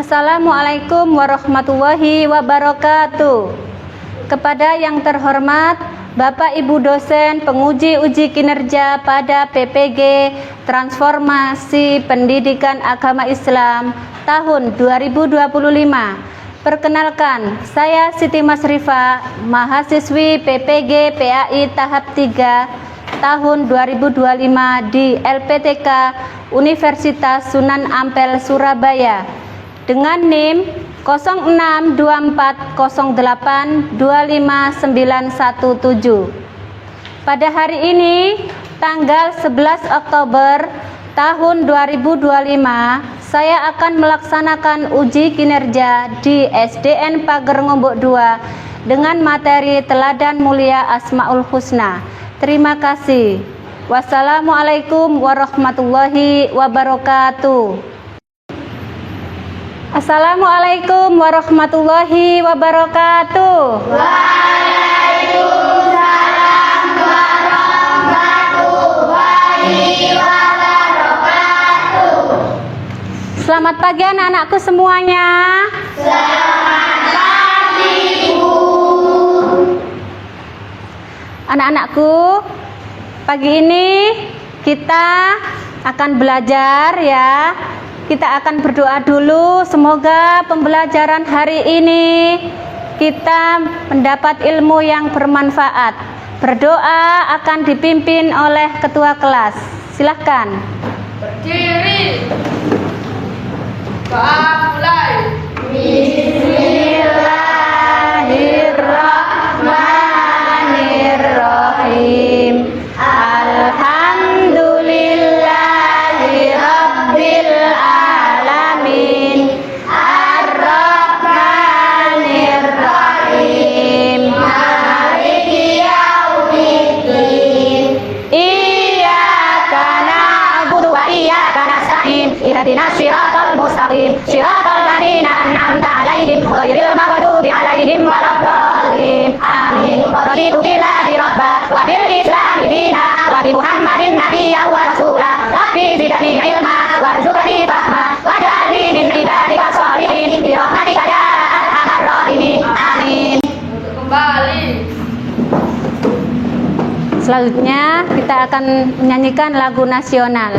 Assalamualaikum warahmatullahi wabarakatuh. Kepada yang terhormat Bapak Ibu dosen penguji uji kinerja pada PPG Transformasi Pendidikan Agama Islam tahun 2025. Perkenalkan, saya Siti Masrifa, mahasiswi PPG PAI tahap 3 tahun 2025 di LPTK Universitas Sunan Ampel Surabaya dengan NIM 062408259117. Pada hari ini tanggal 11 Oktober tahun 2025 saya akan melaksanakan uji kinerja di SDN Pager Ngombok 2 dengan materi Teladan Mulia Asmaul Husna. Terima kasih. Wassalamualaikum warahmatullahi wabarakatuh. Assalamualaikum warahmatullahi wabarakatuh. Waalaikumsalam warahmatullahi wabarakatuh. Selamat pagi anak-anakku semuanya. Selamat pagi, Bu. Anak-anakku, pagi ini kita akan belajar ya. Kita akan berdoa dulu, semoga pembelajaran hari ini kita mendapat ilmu yang bermanfaat. Berdoa akan dipimpin oleh ketua kelas. Silahkan. Berdiri. Mulai. Bismillahirrahmanirrahim. Alhamdulillahirabbil alamin. Arrahmanirrahim. Maliki yaumiddin. Iyyaka na'budu wa iyyaka nasta'in. Ihdinas siratal mustaqim. Siratal ladzina an'amta 'alaihim ghairil maghdubi 'alaihim waladdallin. Amin. Raditu billahi rabba wa bil islami dina wa bi Muhammadin nabiyyan wa rasula. Rabbi zidni ilma warzuqni fahma waj'alni min ibadika sholihin bi rahmatika ya arhamar rahimin. Amin. Kembali. Selanjutnya kita akan menyanyikan lagu nasional.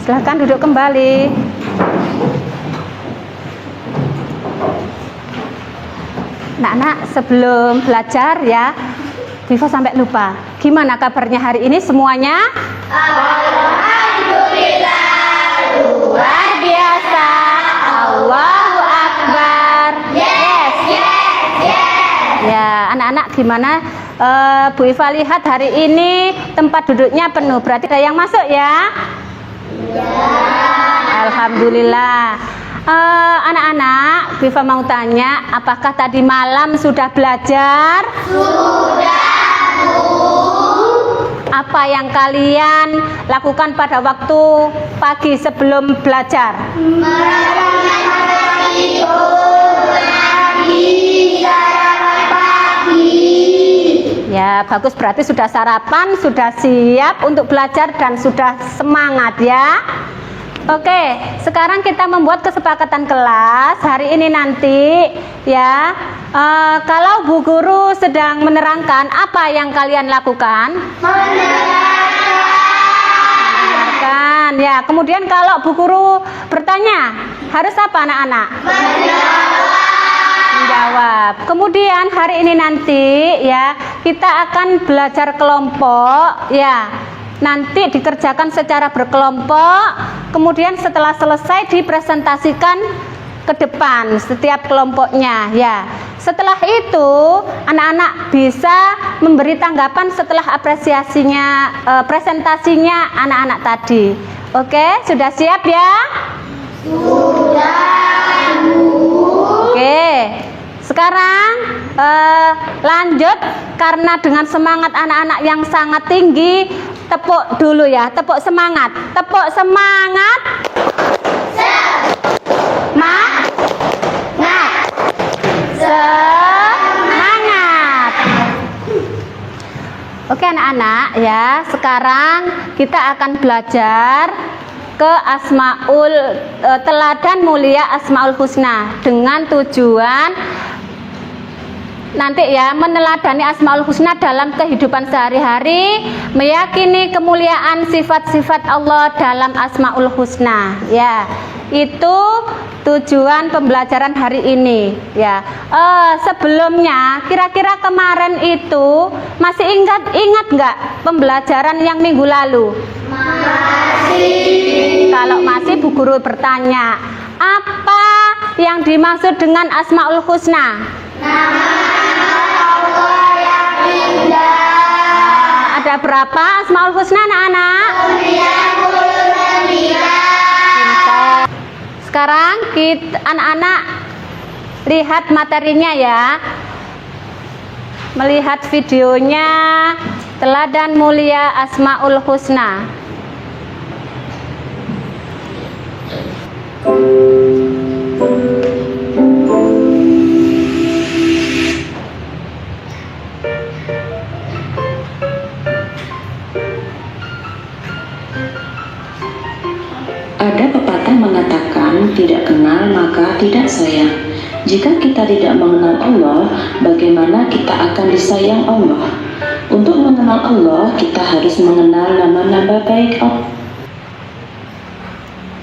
Silahkan duduk kembali. Anak-anak, sebelum belajar ya, Viva sampai lupa. Gimana kabarnya hari ini semuanya? Alhamdulillah. Luar biasa. Allahu Akbar. Yes. Ya, anak-anak gimana? Bu Iva lihat hari ini tempat duduknya penuh. Berarti ada yang masuk ya? Alhamdulillah. Anak-anak, Viva mau tanya, apakah tadi malam sudah belajar? Sudah, Bu. Apa yang kalian lakukan pada waktu pagi sebelum belajar? Sarapan pagi. Ya, bagus, berarti sudah sarapan, sudah siap untuk belajar dan sudah semangat ya. Oke, sekarang kita membuat kesepakatan kelas hari ini nanti ya. Kalau Bu Guru sedang menerangkan, apa yang kalian lakukan? Menerangkan. tangan ya. Kemudian kalau Bu Guru bertanya, harus apa anak-anak? Menjawab. Kemudian hari ini nanti ya, kita akan belajar kelompok ya. Nanti dikerjakan secara berkelompok. Kemudian setelah selesai dipresentasikan ke depan setiap kelompoknya ya. Setelah itu anak-anak bisa memberi tanggapan setelah apresiasinya, presentasinya anak-anak tadi. Oke, sudah siap ya? Sudah, Bu. Oke, sekarang lanjut. Karena dengan semangat anak-anak yang sangat tinggi, tepuk dulu ya, tepuk semangat. Tepuk semangat. Semangat. Oke anak-anak ya, sekarang kita akan belajar ke teladan mulia Asmaul Husna dengan tujuan nanti ya meneladani Asmaul Husna dalam kehidupan sehari-hari, meyakini kemuliaan sifat-sifat Allah dalam Asmaul Husna ya. Itu tujuan pembelajaran hari ini ya. Sebelumnya kira-kira kemarin itu masih ingat nggak pembelajaran yang minggu lalu? Masih. Kalau masih, Bu Guru bertanya, apa yang dimaksud dengan Asmaul Husna? Nama Allah yang indah. Ada berapa Asmaul Husna anak-anak? 99. Sekarang kita anak-anak lihat materinya ya. Melihat videonya teladan mulia Asmaul Husna. Ada pepatah mengatakan, tidak kenal maka tidak sayang. Jika kita tidak mengenal Allah, bagaimana kita akan disayang Allah? Untuk mengenal Allah, kita harus mengenal nama-nama baik Allah.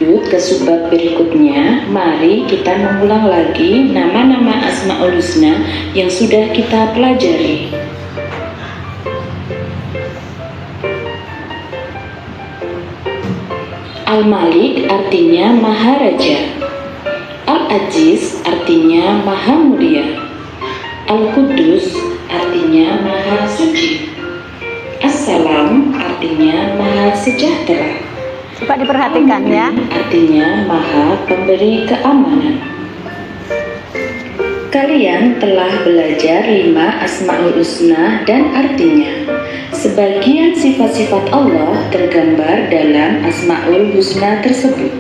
Ke subbab berikutnya, mari kita mengulang lagi nama-nama Asmaul Husna yang sudah kita pelajari. Al-Malik artinya Maharaja, Al-Aziz artinya Maha Mulia, Al-Qudus artinya Maha Suci, As-Salam artinya Maha Sejahtera. Coba diperhatikan ya. Artinya Maha Pemberi Keamanan. Kalian telah belajar 5 Asmaul Husna dan artinya. Sebagian sifat-sifat Allah tergambar dalam Asmaul Husna tersebut.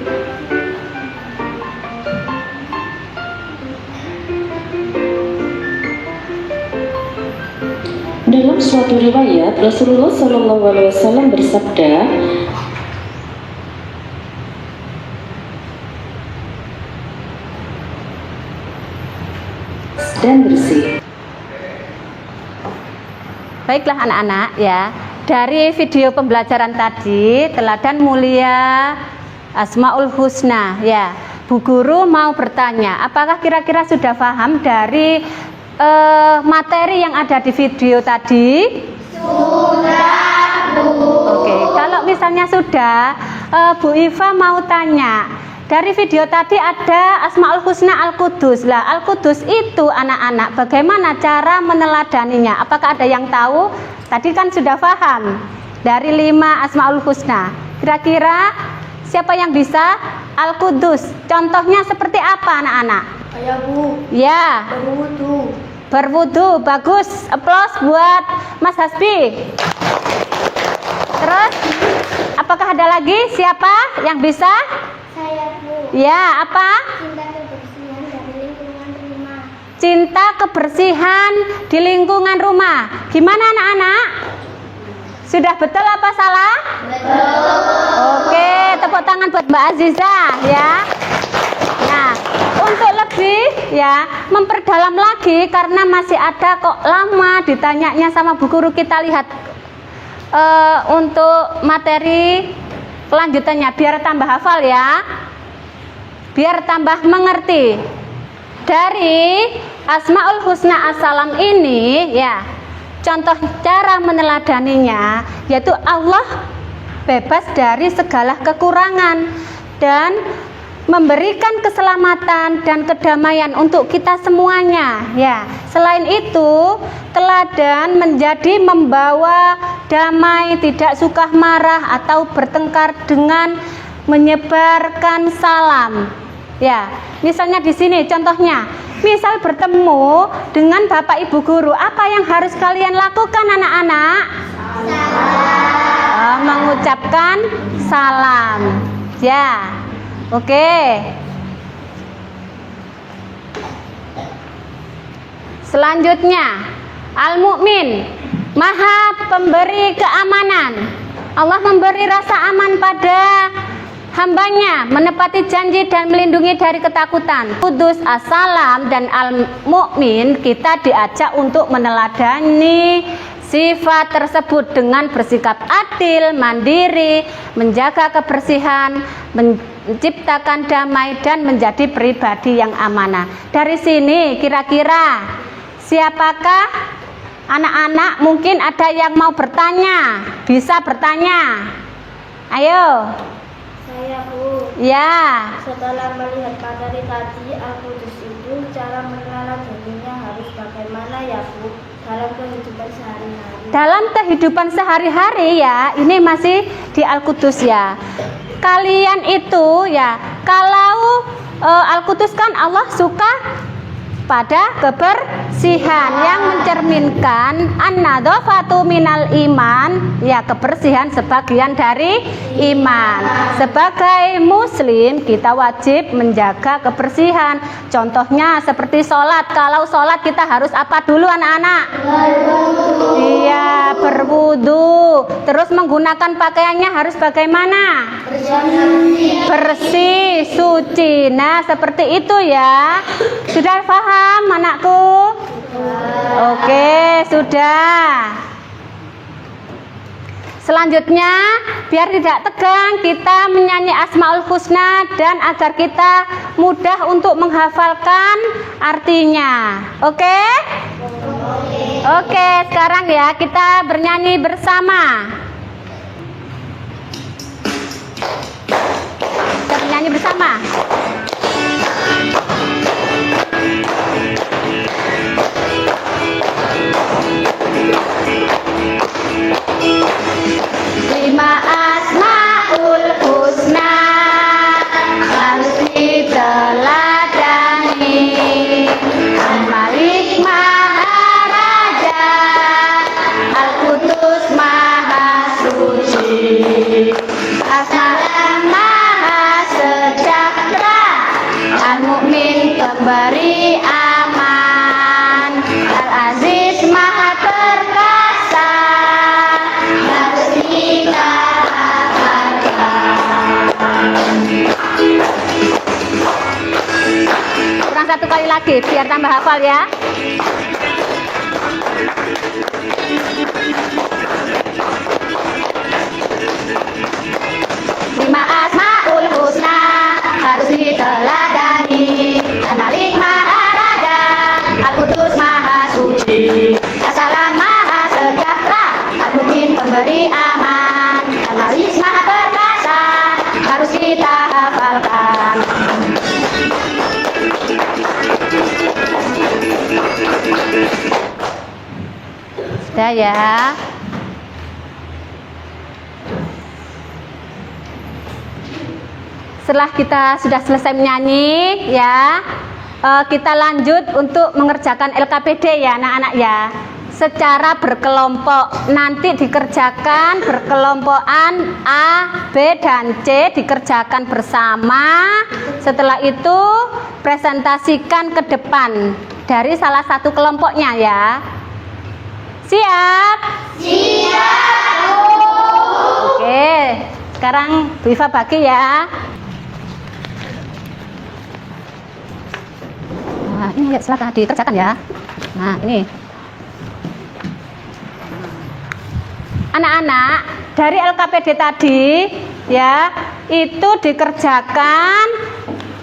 Dalam suatu riwayat, Rasulullah SAW bersabda, dan bersih. Baiklah anak-anak ya, dari video pembelajaran tadi teladan mulia Asmaul Husna ya, Bu Guru mau bertanya, apakah kira-kira sudah paham dari materi yang ada di video tadi? Sudah, Bu. Oke, kalau misalnya sudah, Bu Iva mau tanya, dari video tadi ada Asmaul Husna Al-Qudus. Lah, Al-Qudus itu anak-anak bagaimana cara meneladaninya? Apakah ada yang tahu? Tadi kan sudah paham dari 5 Asmaul Husna. Kira-kira siapa yang bisa? Al-Qudus. Contohnya seperti apa anak-anak? Ayah Bu, Ya, berwudu. berwudu. Bagus. Applause buat Mas Hasbi. Terus, apakah ada lagi siapa yang bisa? Saya, Bu. Ya, apa? Cinta kebersihan Cinta kebersihan di dari lingkungan rumah. lingkungan rumah. Gimana anak-anak? Sudah betul apa salah? Betul. Oke, tepuk tangan buat Mbak Aziza ya. Nah, untuk lebih ya memperdalam lagi karena masih ada kok lama ditanyanya sama Bu Guru, kita lihat untuk materi kelanjutannya biar tambah hafal ya, biar tambah mengerti. Dari Asmaul Husna As-Salam ini ya, contoh cara meneladaninya yaitu Allah bebas dari segala kekurangan dan memberikan keselamatan dan kedamaian untuk kita semuanya ya. Selain itu, teladan menjadi membawa damai, tidak suka marah atau bertengkar dengan menyebarkan salam. Ya, misalnya di sini contohnya, misal bertemu dengan Bapak Ibu guru, apa yang harus kalian lakukan anak-anak? Mengucapkan salam. Ya. Oke. Selanjutnya, Al-Mu'min, Maha pemberi keamanan. Allah memberi rasa aman pada hambanya, menepati janji dan melindungi dari ketakutan. Kudus, As-Salam dan Al-Mu'min, kita diajak untuk meneladani sifat tersebut dengan bersikap adil, mandiri, menjaga kebersihan, menciptakan damai dan menjadi pribadi yang amanah. Dari sini kira-kira siapakah anak-anak? Mungkin ada yang mau bertanya, bisa bertanya. Ayo. Saya Bu. Ya. Setelah melihat materi tadi, Al-Qudus itu cara meneladaninya harus bagaimana ya Bu? Dalam kehidupan sehari-hari. Dalam kehidupan sehari-hari ya, ini masih di Al-Qudus ya. Kalian itu ya, kalau Al-Qudus kan Allah suka pada kebersihan yang mencerminkan an-nadzafatu minal iman, ya kebersihan sebagian dari iman. Sebagai muslim kita wajib menjaga kebersihan. Contohnya seperti sholat. Kalau sholat kita harus apa dulu anak-anak? Iya, berwudu. Terus menggunakan pakaiannya harus bagaimana? Bersih, suci. Nah seperti itu ya. Sudah paham anakku? Oke, sudah. Selanjutnya, biar tidak tegang, kita menyanyi Asmaul Husna dan agar kita mudah untuk menghafalkan artinya. Oke? Oke, sekarang ya kita bernyanyi bersama. Kita bernyanyi bersama. Lima Asmaul Husna harus diteladani. Al-Malik Maharaja, Al-Qudus Maha Suci, As-Salam Maha Sejahtera, Al-Mu'min pemberi aman, Al-Aziz Maha Perkasa. Harus kita Kurang satu kali lagi biar tambah hafal ya. Lima Asmaul Husna harus diteladani. Al-Malik Maharaja, Al-Qudus Maha Suci, As-Salam Maha Sejahtera, Al-Mu'min pemberi aman, Al-Aziz Maha Perkasa. Harus kita hafalkan. Sudah ya. Setelah kita sudah selesai menyanyi ya, kita lanjut untuk mengerjakan LKPD ya anak-anak ya. Secara berkelompok, nanti dikerjakan berkelompokan A, B, dan C dikerjakan bersama. Setelah itu presentasikan ke depan dari salah satu kelompoknya ya. Siap? Siap. Oke, sekarang Bu Iva bagi ya. Nah, ini ya, silakan dikerjakan ya. Nah, ini. Anak-anak, dari LKPD tadi ya, itu dikerjakan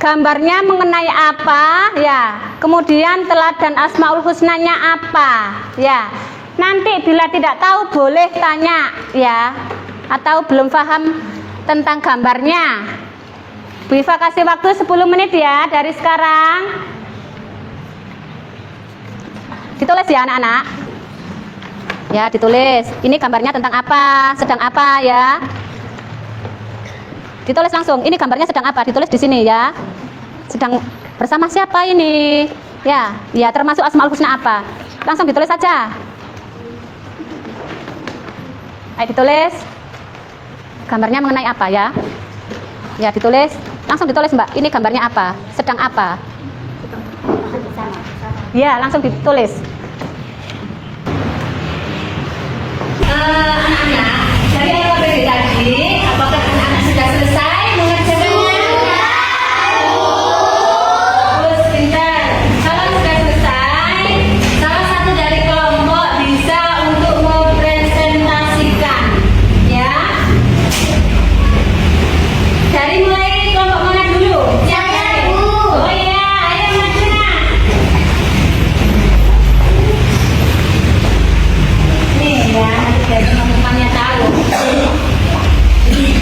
gambarnya mengenai apa ya, kemudian teladan Asmaul Husnanya apa ya. Nanti bila tidak tahu boleh tanya ya, atau belum paham tentang gambarnya. Bu Iva kasih waktu 10 menit ya dari sekarang. Ditulis ya anak-anak. Ya, ditulis. Ini gambarnya tentang apa, sedang apa ya. Ditulis langsung. Ini gambarnya sedang apa? Ditulis di sini ya. Sedang bersama siapa ini? Ya, ya termasuk Asmaul Husna apa? Langsung ditulis saja. Ayo ditulis. Gambarnya mengenai apa ya? Ya, ditulis. Langsung ditulis, Mbak. Ini gambarnya apa? Sedang apa? Ya, langsung ditulis. Anak-anak, dari AKBD tadi, apakah anak-anak sudah selesai mengerjakannya? Terus pintar. Kalau sudah selesai, salah satu dari kelompok bisa untuk mempresentasikan, ya. Dari mulai kelompok mana dulu? Saya, Bu. Oh iya, ayo maju nak. Nih ya, nanti biar teman-temannya tahu.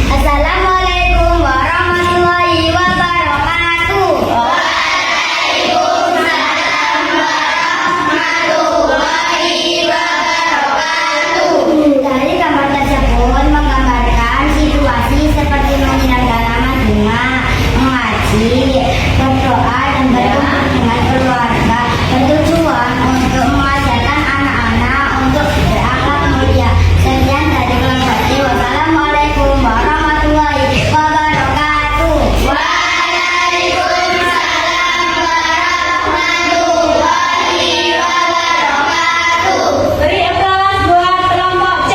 Assalamualaikum warahmatullahi wabarakatuh. Dari gambar tersebut menggambarkan situasi seperti menyelenggarakan bunga, mengaji, berdoa dan berkumpul dengan keluarga, bertujuan untuk mengajarkan anak-anak untuk berakhlak mulia. Sekian dari kelompok ini. Wassalamualaikum warahmatullahi wabarakatuh. Beri aplaus buat kelompok C.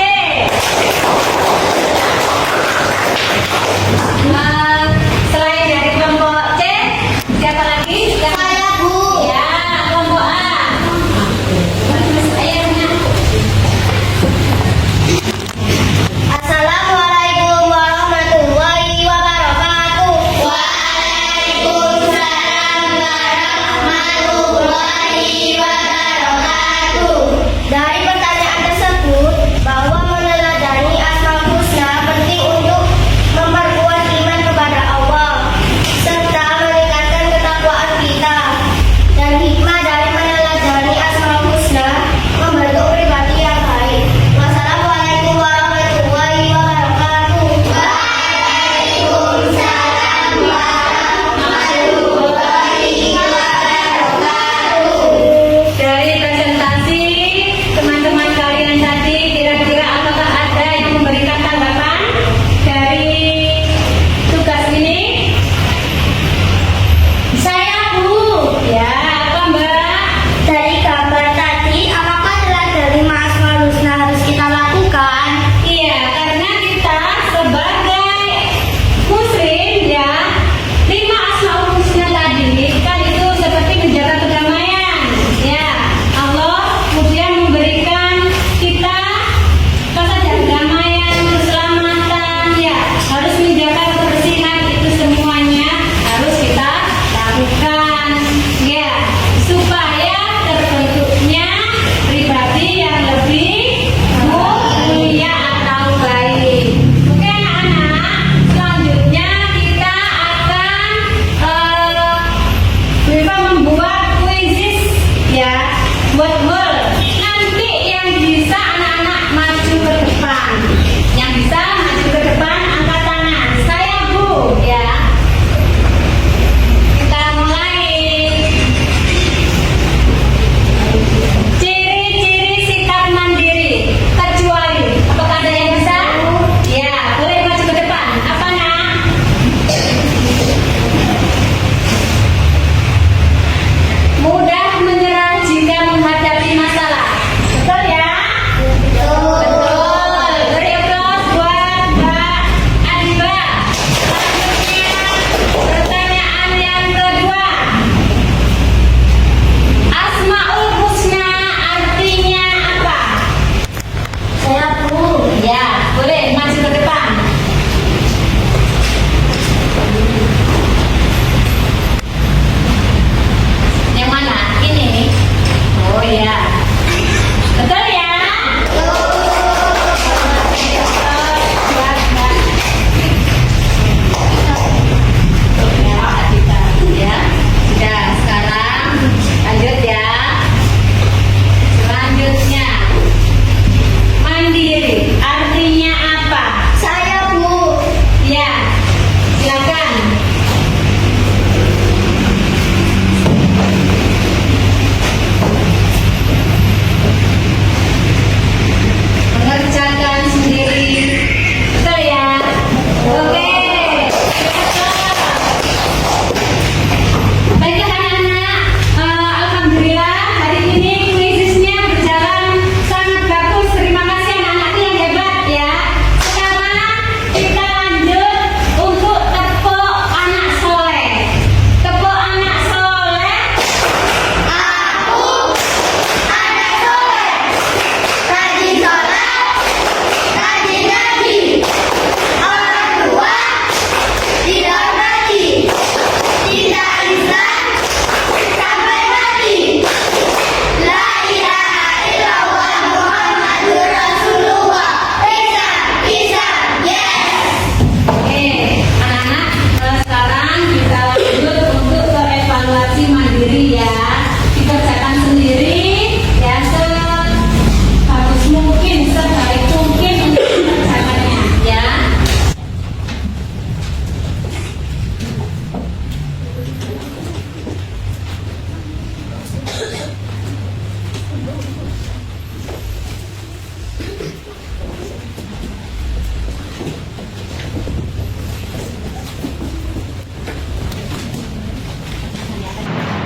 Selain dari kelompok C, siapa lagi? Saya, Bu. Ya, kelompok A.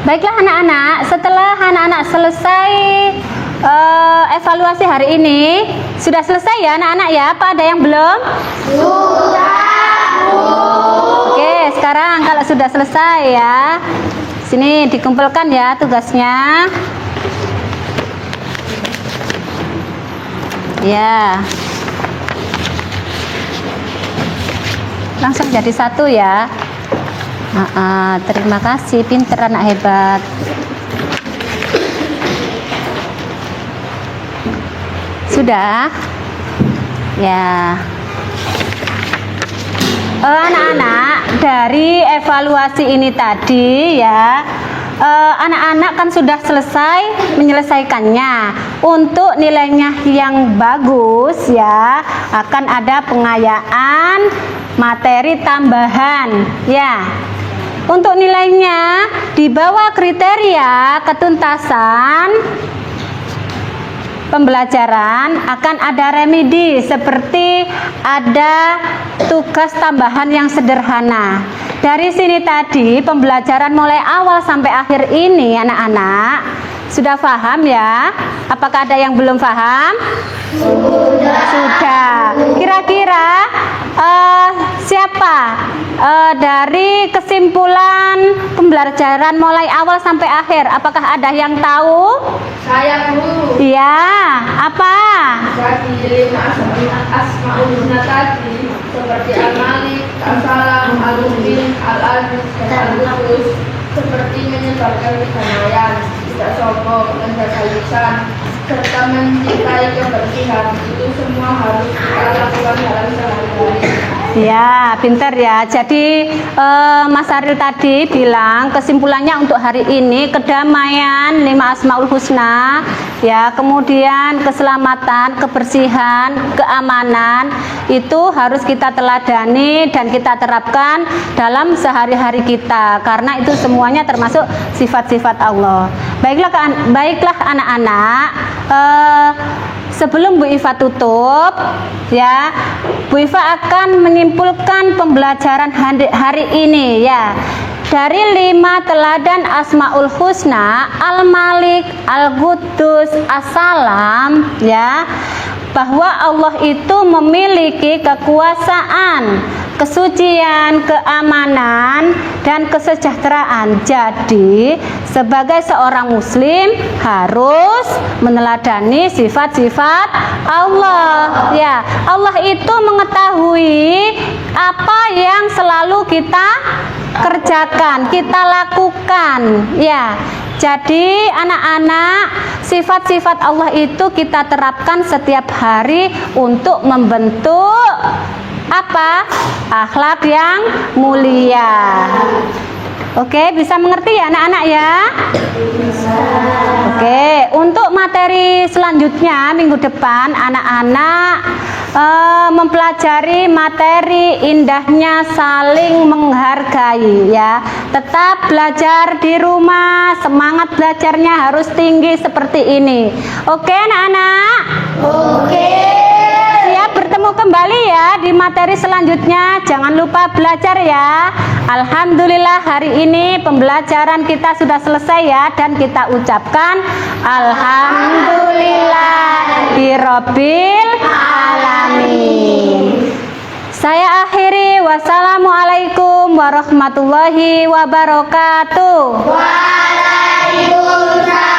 Baiklah anak-anak, setelah anak-anak selesai evaluasi hari ini, sudah selesai ya anak-anak ya? Apa ada yang belum? Oke, sekarang kalau sudah selesai ya, sini dikumpulkan ya tugasnya. Ya, langsung jadi satu ya. Terima kasih, pinter anak hebat. Sudah ya. Anak-anak, dari evaluasi ini tadi ya, anak-anak kan sudah selesai menyelesaikannya. Untuk nilainya yang bagus ya, akan ada pengayaan materi tambahan ya. Untuk nilainya di bawah kriteria ketuntasan pembelajaran akan ada remedi, seperti ada tugas tambahan yang sederhana. Dari sini tadi pembelajaran mulai awal sampai akhir ini anak-anak sudah paham ya? Apakah ada yang belum paham? Sudah. Kira-kira siapa dari kesimpulan pembelajaran mulai awal sampai akhir? Apakah ada yang tahu? Saya Bu. Iya. Apa? Jadi 5 asmaul husna tadi seperti Al-Malik, Al-Salam, Al-Mu'min, Al-Aziz, dan Al-Qudus, seperti menyebarkan kedamaian, tidak sombong, dan jaga lisan, serta mencintai kebersihan. Itu semua harus kita lakukan dalam sehari-hari. Ya, pintar ya. Jadi Mas Aril tadi bilang kesimpulannya untuk hari ini kedamaian 5 asmaul husna ya, kemudian keselamatan, kebersihan, keamanan itu harus kita teladani dan kita terapkan dalam sehari-hari kita, karena itu semuanya termasuk sifat-sifat Allah. Baiklah anak-anak, sebelum Bu Iva tutup ya, Bu Iva akan menyimpulkan pembelajaran hari ini ya. Dari 5 teladan Asmaul Husna, Al-Malik, Al-Quddus, As-Salam ya, bahwa Allah itu memiliki kekuasaan, kesucian, keamanan, dan kesejahteraan. Jadi sebagai seorang muslim harus meneladani sifat-sifat Allah ya. Allah itu mengetahui apa yang selalu kita kerjakan, kita lakukan ya. Jadi anak-anak, sifat-sifat Allah itu kita terapkan setiap hari untuk membentuk apa? Akhlak yang mulia. Oke, bisa mengerti ya anak-anak ya? Oke, untuk materi selanjutnya minggu depan anak-anak mempelajari materi indahnya saling menghargai ya. Tetap belajar di rumah, semangat belajarnya harus tinggi seperti ini. Oke anak-anak? Oke. Siap bertemu kembali ya di materi selanjutnya. Jangan lupa belajar ya. Alhamdulillah hari ini pembelajaran kita sudah selesai ya, dan kita ucapkan Alhamdulillahirabbil alamin. Saya akhiri, wassalamualaikum warahmatullahi wabarakatuh. Waalaikumsalam.